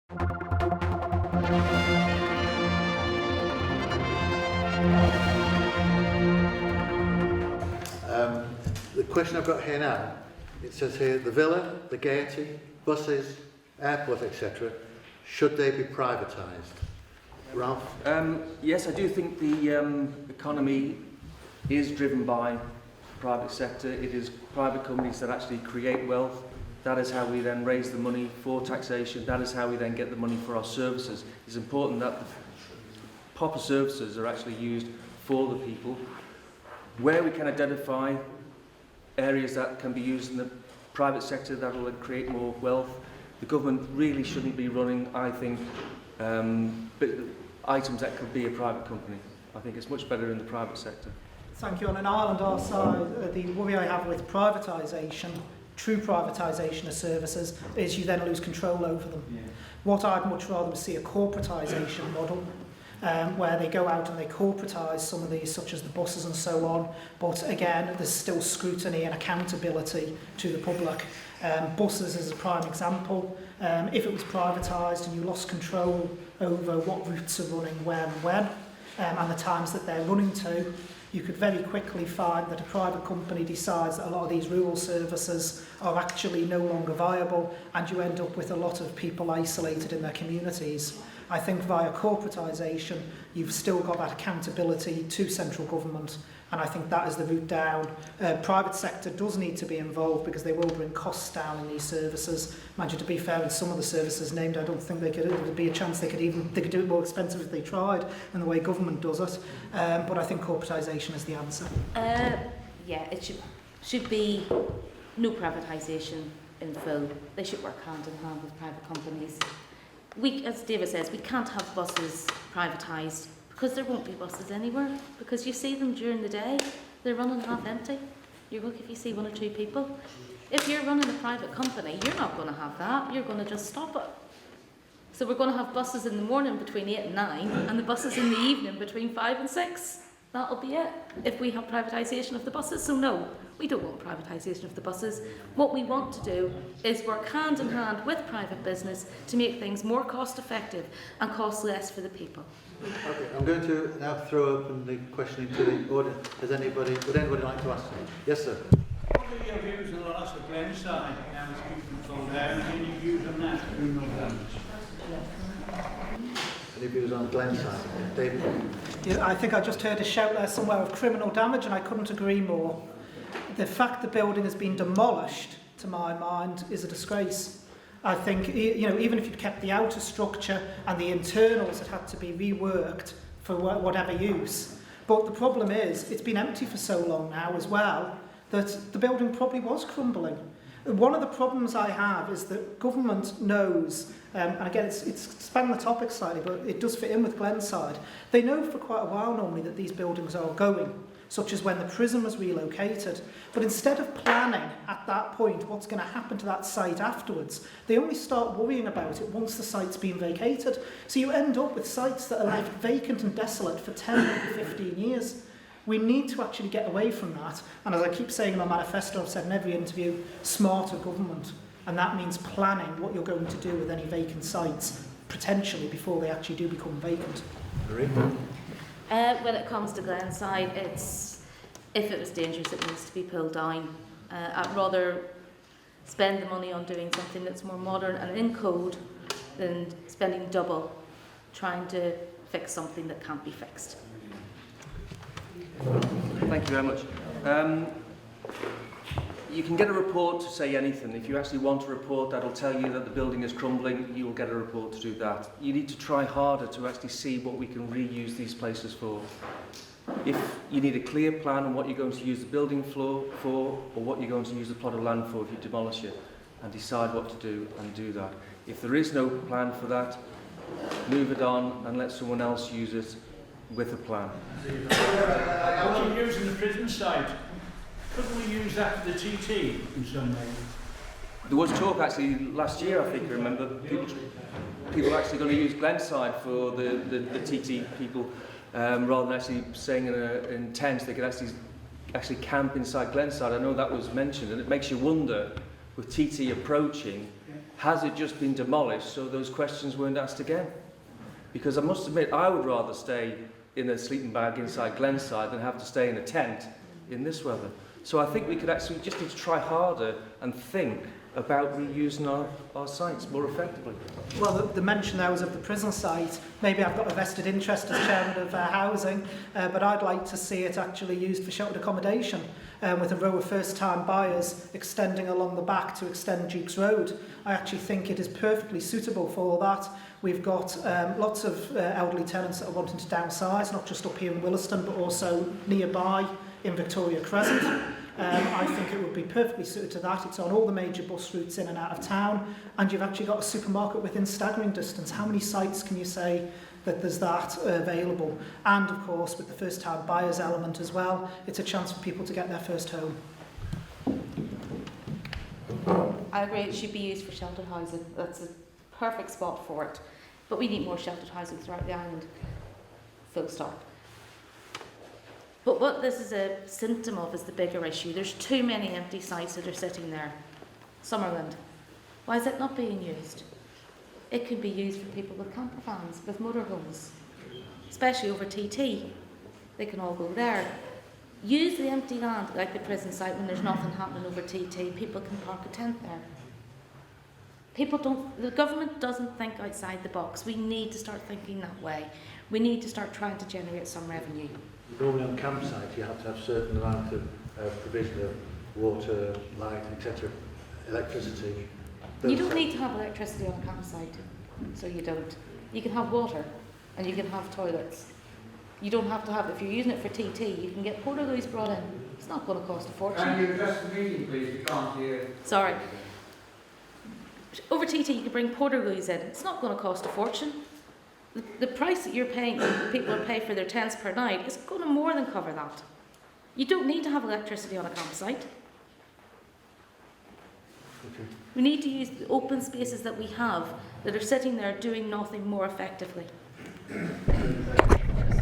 The question I've got here now, it says here, the Villa, the Gaiety, buses, airport, etc., should they be privatised? Ralph? Yes, I do think the economy is driven by private sector. It is private companies that actually create wealth. That is how we then raise the money for taxation. That is how we then get the money for our services. It's important that the proper services are actually used for the people. Where we can identify areas that can be used in the private sector that will create more wealth, the government really shouldn't be running, I think, items that could be a private company. I think it's much better in the private sector. Thank you. On an Ireland our side, the worry I have with privatisation, true privatisation of services, is you then lose control over them. Yeah. What I'd much rather see a corporatisation model, where they go out and they corporatise some of these, such as the buses and so on, but again, there's still scrutiny and accountability to the public. Buses is a prime example. If it was privatised and you lost control over what routes are running where and when, and the times that they're running to, you could very quickly find that a private company decides that a lot of these rural services are actually no longer viable, and you end up with a lot of people isolated in their communities. I think via corporatisation, you've still got that accountability to central government, and I think that is the route down. Private sector does need to be involved because they will bring costs down in these services. Mind you, to be fair, in some of the services named, I don't think there'd be a chance they could do it more expensive if they tried than the way government does it. But I think corporatisation is the answer. Yeah, it should be no privatisation in full. They should work hand in hand with private companies. As David says, we can't have buses privatised because there won't be buses anywhere, because you see them during the day, they're running half empty. You're lucky if you see one or two people. If you're running a private company, you're not going to have that, you're going to just stop it. So we're going to have buses in the morning between 8 and 9 and the buses in the evening between 5 and 6. That'll be it if we have privatisation of the buses. So no, we don't want privatisation of the buses. What we want to do is work hand in hand with private business to make things more cost effective and cost less for the people. Okay, I'm going to now throw open the question to the audience. Would anybody like to ask? Yes, sir. What are your views on the loss of Glenside and control there, and any views on that? Any views on Glenside? David? Yeah, I think I just heard a shout there somewhere of criminal damage, and I couldn't agree more. The fact the building has been demolished, to my mind, is a disgrace. I think, even if you'd kept the outer structure and the internals had had to be reworked for whatever use. But the problem is, it's been empty for so long now as well, that the building probably was crumbling. One of the problems I have is that government knows, and again it's spanning the topic slightly, but it does fit in with Glenside. They know for quite a while normally that these buildings are going, such as when the prison was relocated. But instead of planning at that point what's going to happen to that site afterwards, they only start worrying about it once the site's been vacated. So you end up with sites that are left vacant and desolate for 10 or 15 years. We need to actually get away from that. And as I keep saying in my manifesto, I've said in every interview, smarter government. And that means planning what you're going to do with any vacant sites, potentially before they actually do become vacant. When it comes to Glenside, if it was dangerous, it needs to be pulled down. I'd rather spend the money on doing something that's more modern and in code than spending double trying to fix something that can't be fixed. Thank you very much. You can get a report to say anything. If you actually want a report that'll tell you that the building is crumbling, you will get a report to do that. You need to try harder to actually see what we can reuse these places for. If you need a clear plan on what you're going to use the building floor for, or what you're going to use the plot of land for if you demolish it, and decide what to do and do that. If there is no plan for that, move it on and let someone else use it with a plan. What are you using the prison site? Couldn't we use that for the TT in some way? There was talk actually last year, I think I remember, people actually going to use Glenside for the TT people, rather than actually staying in tents. They could actually camp inside Glenside. I know that was mentioned, and it makes you wonder, with TT approaching, Has it just been demolished so those questions weren't asked again? Because I must admit, I would rather stay in a sleeping bag inside Glenside than have to stay in a tent in this weather. So I think we could actually just need to try harder and think about reusing our sites more effectively. Well, the mention there was of the prison site. Maybe I've got a vested interest as chairman of housing, but I'd like to see it actually used for sheltered accommodation, with a row of first-time buyers extending along the back to extend Duke's Road. I actually think it is perfectly suitable for that. We've got lots of elderly tenants that are wanting to downsize, not just up here in Williston, but also nearby in Victoria Crescent. I think it would be perfectly suited to that. It's on all the major bus routes in and out of town, and you've actually got a supermarket within staggering distance. How many sites can you say that there's that available? And of course, with the first-time buyers element as well, it's a chance for people to get their first home. I agree, it should be used for sheltered housing. That's a perfect spot for it. But we need more sheltered housing throughout the island. Full stop. But what this is a symptom of is the bigger issue. There's too many empty sites that are sitting there. Summerland. Why is it not being used? It could be used for people with camper vans, with motorhomes, especially over TT. They can all go there. Use the empty land like the prison site when there's nothing happening over TT. People can park a tent there. The government doesn't think outside the box. We need to start thinking that way. We need to start trying to generate some revenue. Normally on campsites you have to have a certain amount of provision of water, light, etc., electricity. You don't need to have electricity on a campsite, so you don't. You can have water and you can have toilets. You don't have to have, if you're using it for TT, you can get portaloos brought in. It's not going to cost a fortune. Can you address the meeting, please? We can't hear. Sorry. Over TT you can bring portaloos in. It's not going to cost a fortune. The price that you're paying, that people are paying for their tents per night, is going to more than cover that. You don't need to have electricity on a campsite. Okay. We need to use the open spaces that we have that are sitting there doing nothing more effectively.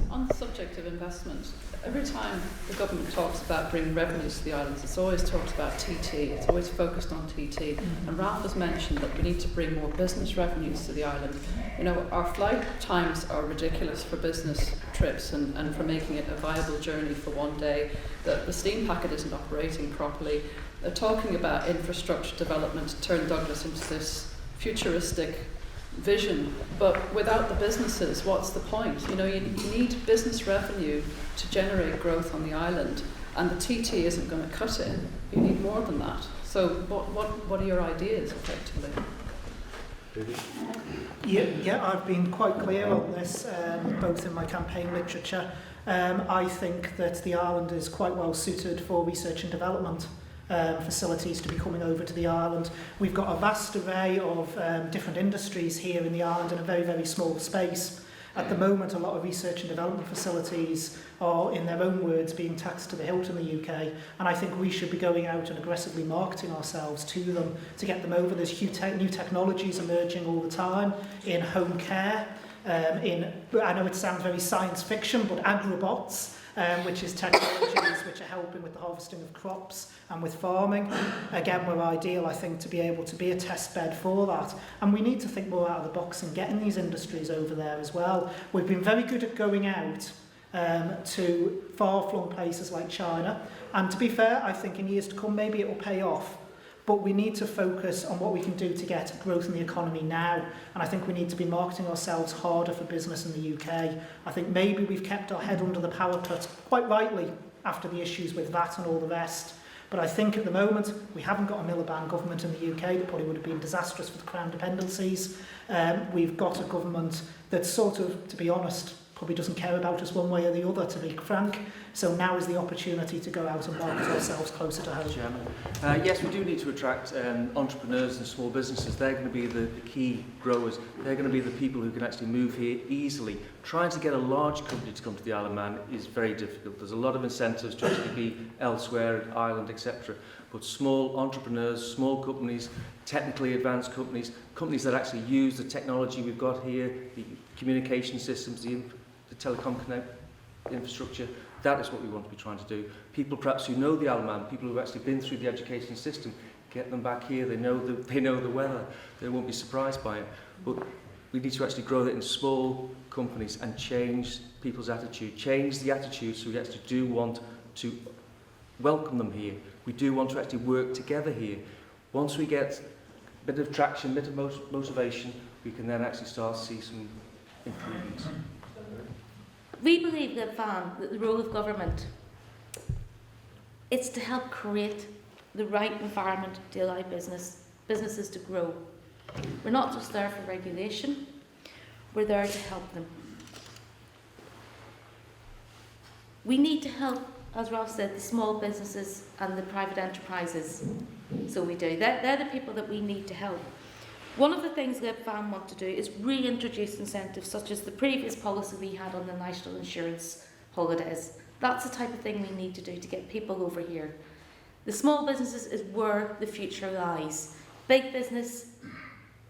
On the subject of investment, every time the government talks about bringing revenues to the islands, it's always talked about TT, it's always focused on TT. And Ralph has mentioned that we need to bring more business revenues to the island. You know, our flight times are ridiculous for business trips and for making it a viable journey for one day. The steam packet isn't operating properly. They're talking about infrastructure development to turn Douglas into this futuristic vision, but without the businesses, what's the point? You know, you need business revenue to generate growth on the island, and the TT isn't going to cut it. You need more than that. So what are your ideas, effectively? Yeah, I've been quite clear on this, both in my campaign literature. I think that the island is quite well suited for research and development. Facilities to be coming over to the island. We've got a vast array of different industries here in the island in a very, very small space. At the moment, a lot of research and development facilities are, in their own words, being taxed to the hilt in the UK, and I think we should be going out and aggressively marketing ourselves to them to get them over. There's new technologies emerging all the time in home care, I know it sounds very science fiction, but agrobots, which is technologies which are helping with the harvesting of crops and with farming. Again, we're ideal, I think, to be able to be a test bed for that. And we need to think more out of the box and getting these industries over there as well. We've been very good at going out to far-flung places like China. And to be fair, I think in years to come, maybe it will pay off. But we need to focus on what we can do to get growth in the economy now. And I think we need to be marketing ourselves harder for business in the UK. I think maybe we've kept our head under the power cut, quite rightly, after the issues with VAT and all the rest. But I think at the moment, we haven't got a Miliband government in the UK. That probably would have been disastrous for the Crown dependencies. We've got a government that sort of, to be honest, probably doesn't care about us one way or the other, to be frank. So now is the opportunity to go out and market ourselves closer to home. Chairman. Yes, we do need to attract entrepreneurs and small businesses. They're going to be the key growers. They're going to be the people who can actually move here easily. Trying to get a large company to come to the Isle of Man is very difficult. There's a lot of incentives to actually be elsewhere, Ireland, etc. But small entrepreneurs, small companies, technically advanced companies, companies that actually use the technology we've got here, the communication systems, the telecom infrastructure, that is what we want to be trying to do. People perhaps who know the Isle of Man, people who have actually been through the education system, get them back here. They know the weather. They won't be surprised by it. But we need to actually grow that in small companies and change people's attitude, change the attitude so we actually do want to welcome them here. We do want to actually work together here. Once we get a bit of traction, a bit of motivation, we can then actually start to see some improvements. We believe that the role of government is to help create the right environment to allow businesses to grow. We're not just there for regulation, we're there to help them. We need to help, as Ralph said, the small businesses and the private enterprises. So we do. They're the people that we need to help. One of the things LibVan want to do is reintroduce incentives such as the previous policy we had on the national insurance holidays. That's the type of thing we need to do to get people over here. The small businesses is where the future lies. Big business,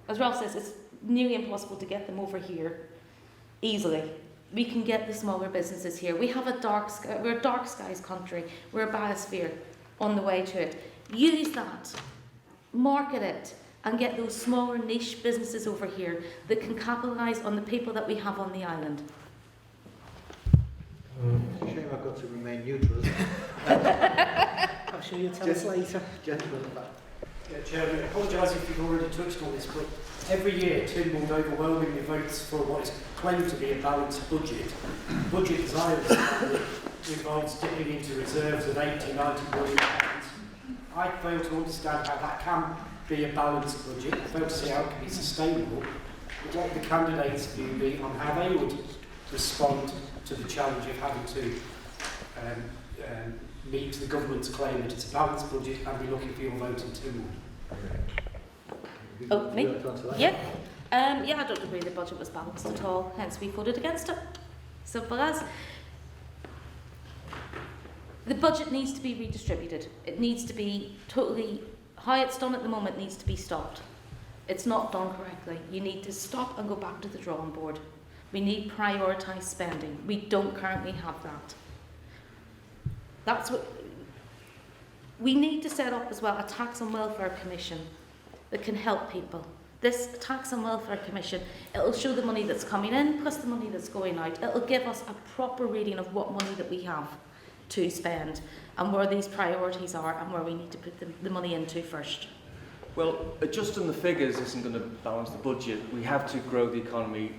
as Ralph says, it's nearly impossible to get them over here easily. We can get the smaller businesses here. We have a dark sky, we're a dark skies country. We're a biosphere on the way to it. Use that, market it, and get those smaller niche businesses over here that can capitalise on the people that we have on the island. It's a shame I've got to remain neutral. I'm sure you'll tell us later. Gentleman at the back. Yeah, Chairman, I apologise if you've already touched on this, but every year Tynwald overwhelmingly votes for what is claimed to be a balanced budget. The budget, as I understand it, involves dipping into reserves of 80, 90 million pounds. I fail to understand how that can be a balanced budget. I fail to see how it can be sustainable. What would the candidates' view be on how they would respond to the challenge of having to meet the government's claim that it's a balanced budget and be looking for your vote in Tynwald? Oh, me? Yeah. Yeah, I don't agree the budget was balanced at all, hence we voted against it. Simple as. The budget needs to be redistributed. It needs to be totally, how it's done at the moment needs to be stopped. It's not done correctly. You need to stop and go back to the drawing board. We need prioritised spending. We don't currently have that. That's what we need to set up as well, a tax and welfare commission that can help people. This tax and welfare commission, it'll show the money that's coming in plus the money that's going out. It'll give us a proper reading of what money that we have to spend and where these priorities are and where we need to put the money into first. Well, adjusting the figures isn't going to balance the budget. We have to grow the economy.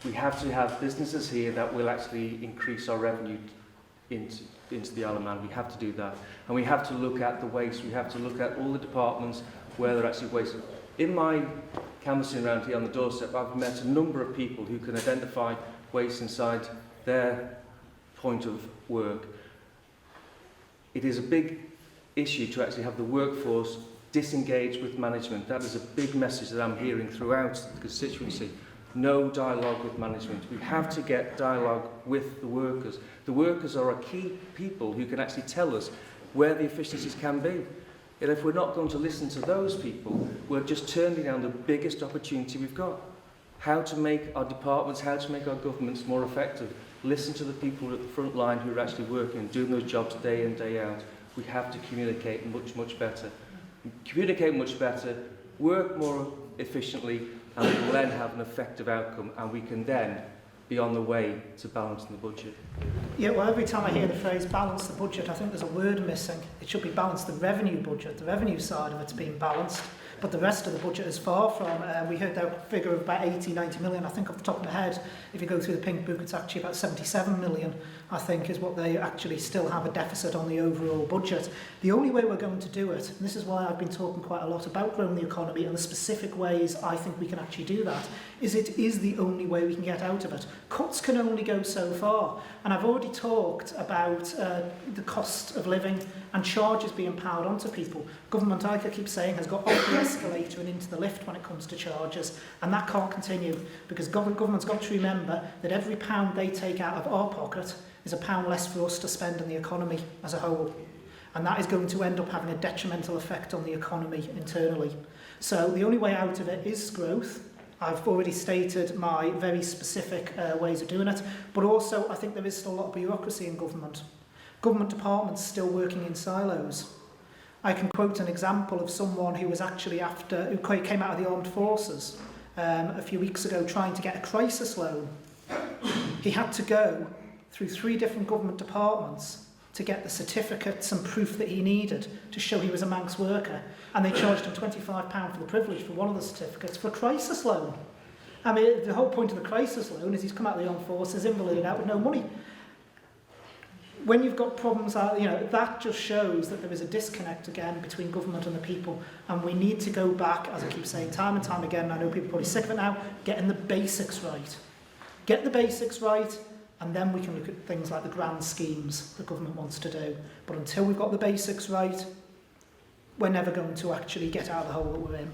We have to have businesses here that will actually increase our revenue into the Isle of Man. We have to do that. And we have to look at the waste. We have to look at all the departments where they're actually wasted. In my canvassing around here on the doorstep, I've met a number of people who can identify waste inside their point of work. It is a big issue to actually have the workforce disengage with management. That is a big message that I'm hearing throughout the constituency. No dialogue with management. We have to get dialogue with the workers. The workers are a key people who can actually tell us where the efficiencies can be. And if we're not going to listen to those people, we're just turning down the biggest opportunity we've got. How to make our departments, how to make our governments more effective. Listen to the people at the front line who are actually working and doing those jobs day in, day out. We have to communicate much, much better. Communicate much better, work more efficiently, and we will then have an effective outcome, and we can then be on the way to balancing the budget. Yeah, well, every time I hear the phrase balance the budget, I think there's a word missing. It should be balance the revenue budget. The revenue side of it's being balanced, but the rest of the budget is far from. We heard that figure of about 80, 90 million. I think off the top of my head, if you go through the pink book, it's actually about 77 million, I think, is what they actually still have a deficit on the overall budget. The only way we're going to do it, and this is why I've been talking quite a lot about growing the economy and the specific ways I think we can actually do that, is it is the only way we can get out of it. Cuts can only go so far. And I've already talked about the cost of living and charges being piled onto people. Government, I keep saying, has got off the escalator and into the lift when it comes to charges, and that can't continue because government's got to remember that every pound they take out of our pocket is a pound less for us to spend on the economy as a whole. And that is going to end up having a detrimental effect on the economy internally. So the only way out of it is growth. I've already stated my very specific ways of doing it, but also I think there is still a lot of bureaucracy in government. Government departments still working in silos. I can quote an example of someone who was actually who came out of the armed forces a few weeks ago trying to get a crisis loan. He had to go through 3 different government departments to get the certificates and proof that he needed to show he was a Manx worker. And they charged him £25 for the privilege for one of the certificates for a crisis loan. I mean, the whole point of the crisis loan is he's come out of the armed forces, invalided out with no money. When you've got problems, that just shows that there is a disconnect again between government and the people, and we need to go back, as I keep saying time and time again, and I know people are probably sick of it now, getting the basics right. Get the basics right, and then we can look at things like the grand schemes the government wants to do. But until we've got the basics right, we're never going to actually get out of the hole that we're in.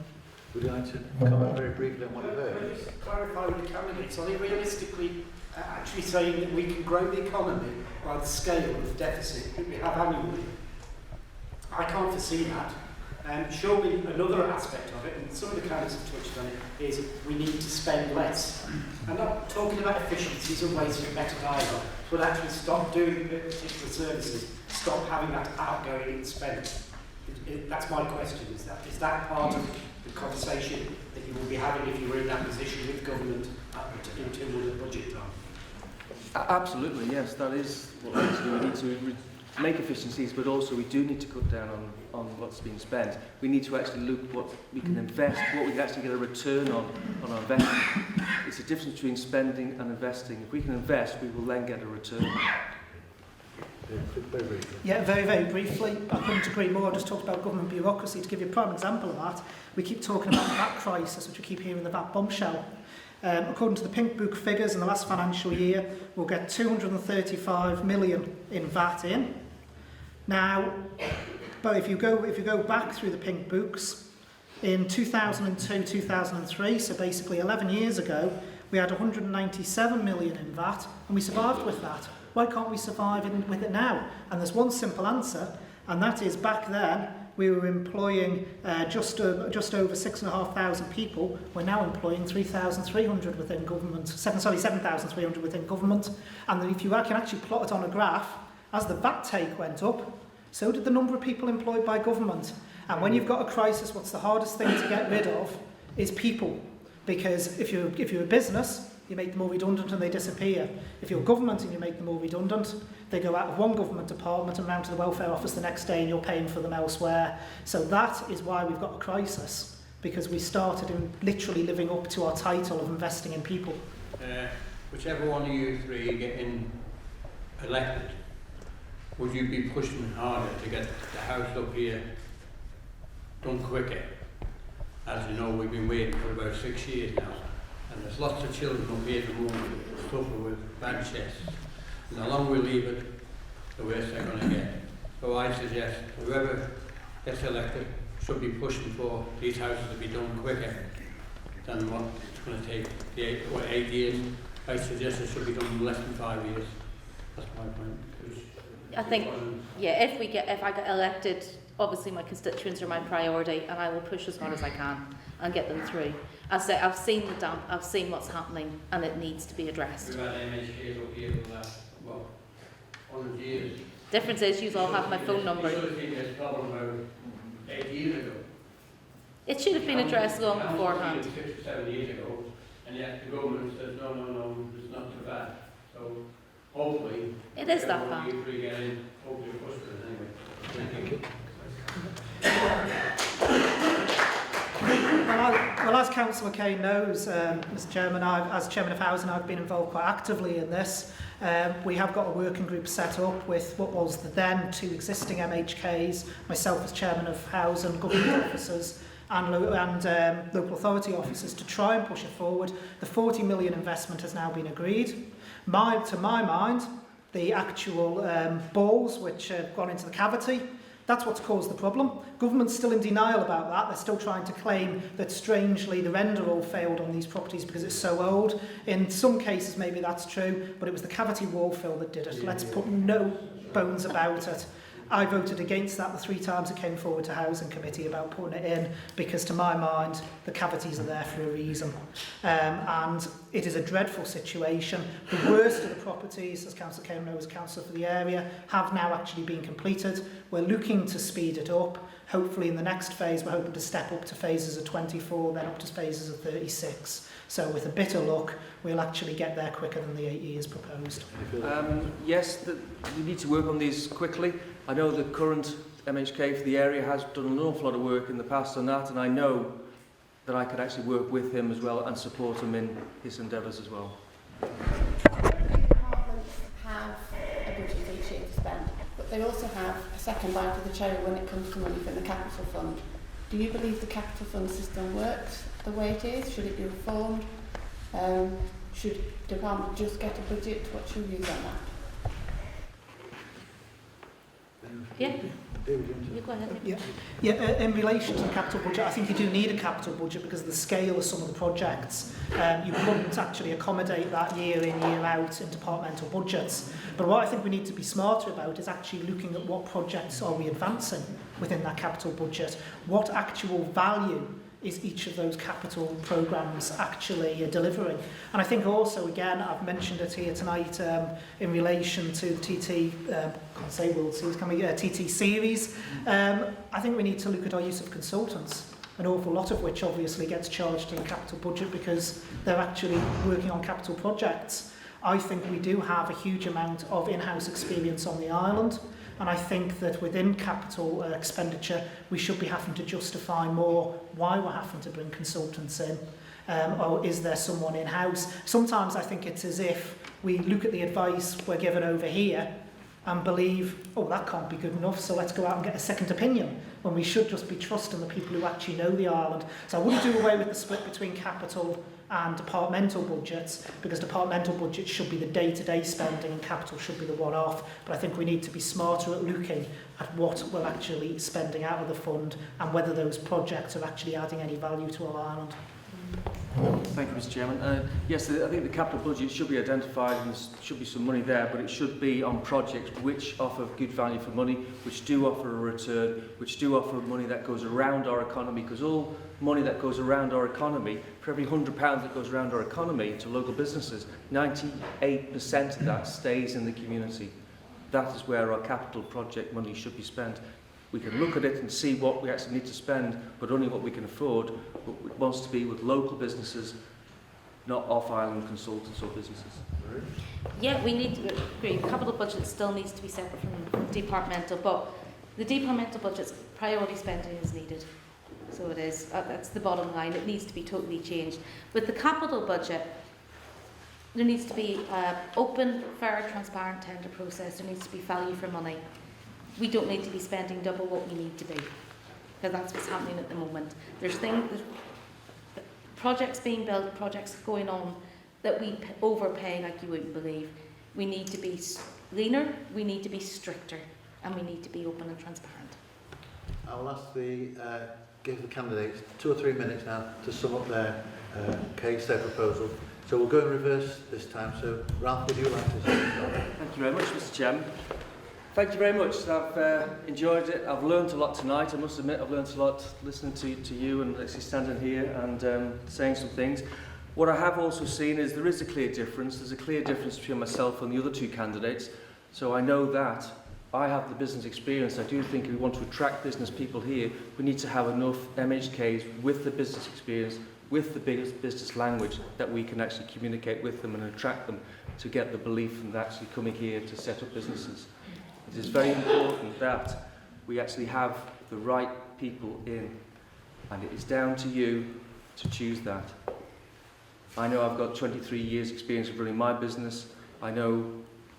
Would you like to comment very briefly on what you heard? Can I just clarify with the candidates? Are they realistically actually saying that we can grow the economy by the scale of the deficit that we have annually? I can't foresee that. Surely another aspect of it, and some of the candidates have touched on it, is we need to spend less. I'm not talking about efficiencies and ways of better dialogue, but actually stop doing particular services, stop having that outgoing and spent. That's my question. Is that part of the conversation that you will be having if you were in that position with government in terms of the budget time? Absolutely, yes. That is what we need to do. We need to make efficiencies, but also we do need to cut down on what's being spent. We need to actually look what we can invest, what we can actually get a return on our investment. It's a difference between spending and investing. If we can invest, we will then get a return. Yeah, very, very briefly, I couldn't agree more. I just talked about government bureaucracy. To give you a prime example of that, we keep talking about the VAT crisis, which we keep hearing the VAT bombshell. According to the Pink Book figures, in the last financial year, we'll get 235 million in VAT in. Now, but if you go back through the Pink Books, in 2002, 2003, so basically 11 years ago, we had 197 million in VAT, and we survived with that. Why can't we survive with it now? And there's one simple answer, and that is back then we were employing just over 6,500 people. We're now employing 3,300 within government. 7,300 within government. And if you can actually plot it on a graph, as the VAT take went up, so did the number of people employed by government. And when you've got a crisis, what's the hardest thing to get rid of is people. Because if you're a business, you make them all redundant and they disappear. If you're government and you make them all redundant, they go out of one government department and round to the welfare office the next day and you're paying for them elsewhere. So that is why we've got a crisis, because we started in literally living up to our title of investing in people. Whichever one of you three are getting elected, would you be pushing harder to get the house up here done quicker? As you know, we've been waiting for about 6 years now. And there's lots of children up here at the moment suffering with bad chests. And the longer we leave it, the worse they're going to get. So I suggest whoever gets elected should be pushing for these houses to be done quicker than what it's going to take 8 years. I suggest it should be done in less than 5 years. That's my point. I think, yeah, if I get elected, obviously my constituents are my priority, and I will push as hard as I can and get them through. As I say, I've seen the dump, I've seen what's happening, and it needs to be addressed. We've had MHK up here for the last, 100 years. Difference is, you all have my phone number. You should have seen this problem about 8 years ago. It should have been addressed long beforehand. 6 or 7 years ago, and yet the government says no, it's not so bad. So hopefully, it is that bad. Hopefully push for it anyway. Thank you. Well, as Councillor Kane knows, Mr Chairman, as Chairman of Housing, I've been involved quite actively in this. We have got a working group set up with what was the then 2 existing MHKs, myself as Chairman of Housing, government officers and local authority officers to try and push it forward. The 40 million investment has now been agreed. To my mind, the actual balls which have gone into the cavity, that's what's caused the problem. Government's still in denial about that. They're still trying to claim that, strangely, the render all failed on these properties because it's so old. In some cases, maybe that's true, but it was the cavity wall fill that did it. Let's put no bones about it. I voted against that the 3 times it came forward to Housing Committee about putting it in, because to my mind the cavities are there for a reason, and it is a dreadful situation. The worst of the properties, as Councillor Kane knows, Councillor for the area, have now actually been completed. We're looking to speed it up. Hopefully in the next phase, we're hoping to step up to phases of 24, then up to phases of 36. So with a bit of luck, we'll actually get there quicker than the 8 years proposed. Yes, we need to work on these quickly. I know the current MHK for the area has done an awful lot of work in the past on that, and I know that I could actually work with him as well and support him in his endeavours as well. Departments have a budget each year to spend, but they also have a second bite of the cherry when it comes to money from the capital fund. Do you believe the capital fund system works the way it is? Should it be reformed? Should the department just get a budget? What's your views on that? Yeah. You go ahead. In relation to the capital budget, I think you do need a capital budget because of the scale of some of the projects. You couldn't actually accommodate that year in, year out in departmental budgets. But what I think we need to be smarter about is actually looking at what projects are we advancing within that capital budget. What actual value is each of those capital programmes actually delivering? And I think also, again, I've mentioned it here tonight in relation to the TT, can't say World Series, can we? TT series. I think we need to look at our use of consultants, an awful lot of which obviously gets charged to the capital budget because they're actually working on capital projects. I think we do have a huge amount of in-house experience on the island. And I think that within capital expenditure, we should be having to justify more why we're having to bring consultants in. Or is there someone in-house? Sometimes I think it's as if we look at the advice we're given over here and believe, oh, that can't be good enough, so let's go out and get a second opinion, when we should just be trusting the people who actually know the island. So I wouldn't do away with the split between capital and departmental budgets, because departmental budgets should be the day-to-day spending and capital should be the one-off. But I think we need to be smarter at looking at what we're actually spending out of the fund and whether those projects are actually adding any value to our island. Thank you, Mr. Chairman. Yes, I think the capital budget should be identified and there should be some money there, but it should be on projects which offer good value for money, which do offer a return, which do offer money that goes around our economy, because all money that goes around our economy, for every £100 that goes around our economy to local businesses, 98% of that stays in the community. That is where our capital project money should be spent. We can look at it and see what we actually need to spend, but only what we can afford. But it wants to be with local businesses, not off-island consultants or businesses. Yeah, we need to agree. Capital budget still needs to be separate from departmental, but the departmental budget's priority spending is needed. So it is. That's the bottom line. It needs to be totally changed. With the capital budget, there needs to be an open, fair, transparent tender process. There needs to be value for money. We don't need to be spending double what we need to be, because that's what's happening at the moment. There's projects being built, projects going on that we overpay like you wouldn't believe. We need to be leaner, we need to be stricter, and we need to be open and transparent. I'll ask give the candidates 2 or 3 minutes now to sum up their case, their proposal. So we'll go in reverse this time. So Ralph, would you like to say something? Thank you very much, Mr. Chairman. Thank you very much. I've enjoyed it. I've learned a lot tonight. I must admit I've learned a lot listening to you and actually standing here and saying some things. What I have also seen is there is a clear difference. There's a clear difference between myself and the other 2 candidates. So I know that I have the business experience. I do think if we want to attract business people here, we need to have enough MHKs with the business experience, with the biggest business language, that we can actually communicate with them and attract them to get the belief in actually coming here to set up businesses. It is very important that we actually have the right people in, and it is down to you to choose that. I know I've got 23 years experience of running my business. I know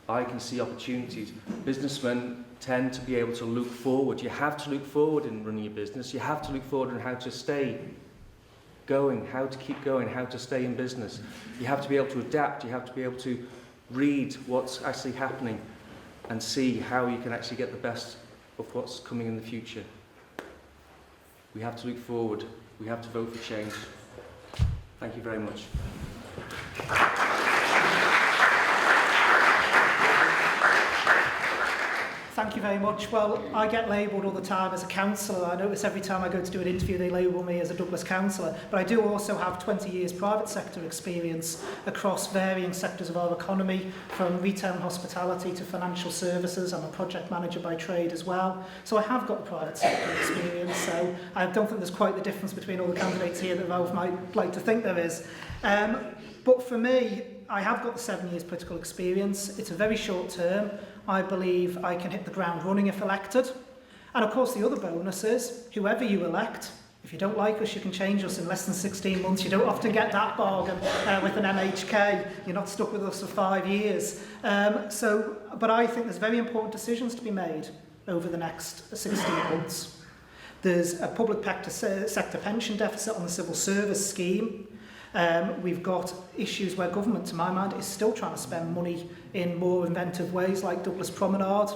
I can see opportunities. Businessmen tend to be able to look forward. You have to look forward in running your business. You have to look forward in how to stay going, how to keep going, how to stay in business. You have to be able to adapt. You have to be able to read what's actually happening and see how you can actually get the best of what's coming in the future. We have to look forward. We have to vote for change. Thank you very much. Thank you very much. Well, I get labelled all the time as a councillor. I notice every time I go to do an interview they label me as a Douglas councillor. But I do also have 20 years private sector experience across varying sectors of our economy, from retail and hospitality to financial services. I'm a project manager by trade as well. So I have got the private sector experience. So I don't think there's quite the difference between all the candidates here that Ralph might like to think there is. But for me, I have got the 7 years political experience. It's a very short term. I believe I can hit the ground running if elected. And of course the other bonus is, whoever you elect, if you don't like us, you can change us in less than 16 months. You don't often get that bargain with an MHK. You're not stuck with us for 5 years. But I think there's very important decisions to be made over the next 16 months. There's a public sector pension deficit on the civil service scheme. We've got issues where government, to my mind, is still trying to spend money in more inventive ways like Douglas Promenade.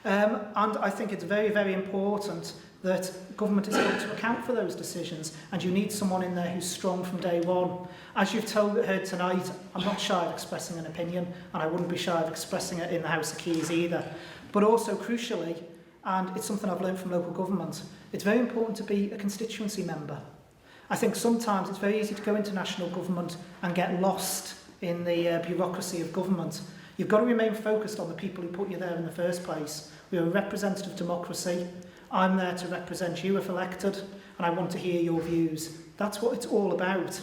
And I think it's very, very important that government is able to account for those decisions, and you need someone in there who's strong from day one. As you've heard tonight, I'm not shy of expressing an opinion, and I wouldn't be shy of expressing it in the House of Keys either. But also, crucially, and it's something I've learned from local government, it's very important to be a constituency member. I think sometimes it's very easy to go into national government and get lost in the bureaucracy of government. You've got to remain focused on the people who put you there in the first place. We are a representative democracy. I'm there to represent you if elected, and I want to hear your views. That's what it's all about.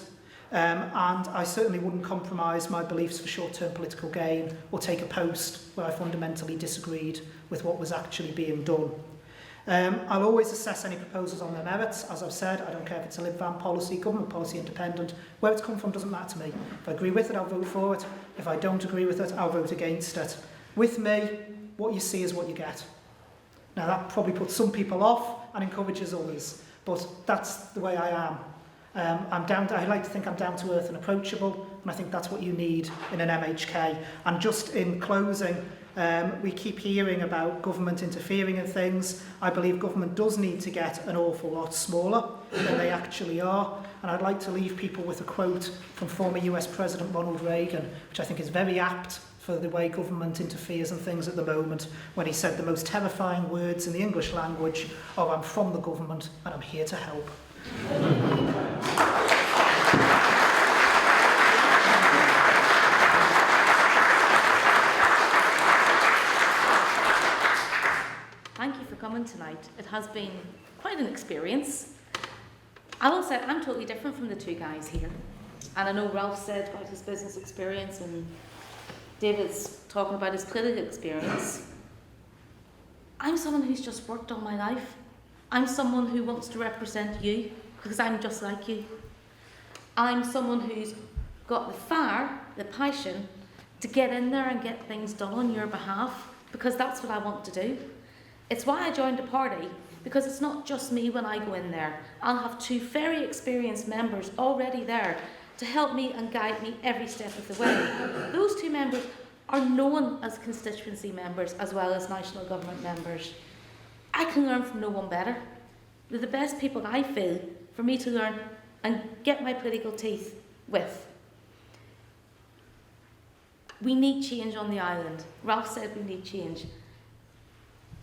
And I certainly wouldn't compromise my beliefs for short-term political gain or take a post where I fundamentally disagreed with what was actually being done. I'll always assess any proposals on their merits. As I've said, I don't care if it's a LibVan policy, government policy independent. Where it's come from doesn't matter to me. If I agree with it, I'll vote for it. If I don't agree with it, I'll vote against it. With me, what you see is what you get. Now that probably puts some people off and encourages others, but that's the way I am. I like to think I'm down to earth and approachable, and I think that's what you need in an MHK. And just in closing, we keep hearing about government interfering in things. I believe government does need to get an awful lot smaller than they actually are. And I'd like to leave people with a quote from former US President Ronald Reagan, which I think is very apt for the way government interferes in things at the moment, when he said the most terrifying words in the English language are, "I'm from the government and I'm here to help." Thank you for coming tonight. It has been quite an experience. I will say I'm totally different from the two guys here. And I know Ralph said about his business experience and David's talking about his political experience. I'm someone who's just worked all my life. I'm someone who wants to represent you because I'm just like you. I'm someone who's got the fire, the passion to get in there and get things done on your behalf, because that's what I want to do. It's why I joined the party, because it's not just me when I go in there. I'll have two very experienced members already there to help me and guide me every step of the way. Those two members are known as constituency members as well as national government members. I can learn from no one better. They're the best people, I feel, for me to learn and get my political teeth with. We need change on the island. Ralph said we need change.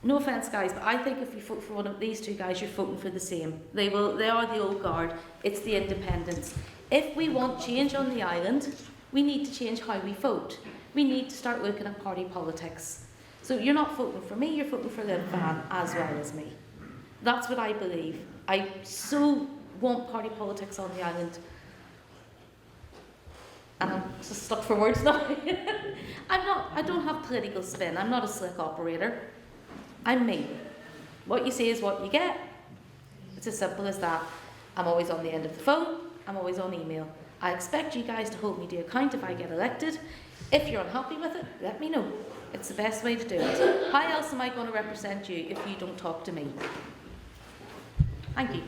No offence, guys, but I think if you vote for one of these two guys, you're voting for the same. They are the old guard. It's the independents. If we want change on the island, we need to change how we vote. We need to start looking at party politics. So you're not voting for me, you're voting for LibVan as well as me. That's what I believe. I so want party politics on the island. And I'm just stuck for words now. I don't have political spin. I'm not a slick operator. I'm me. What you see is what you get. It's as simple as that. I'm always on the end of the phone. I'm always on email. I expect you guys to hold me to account if I get elected. If you're unhappy with it, let me know. It's the best way to do it. How else am I going to represent you if you don't talk to me? Thank you.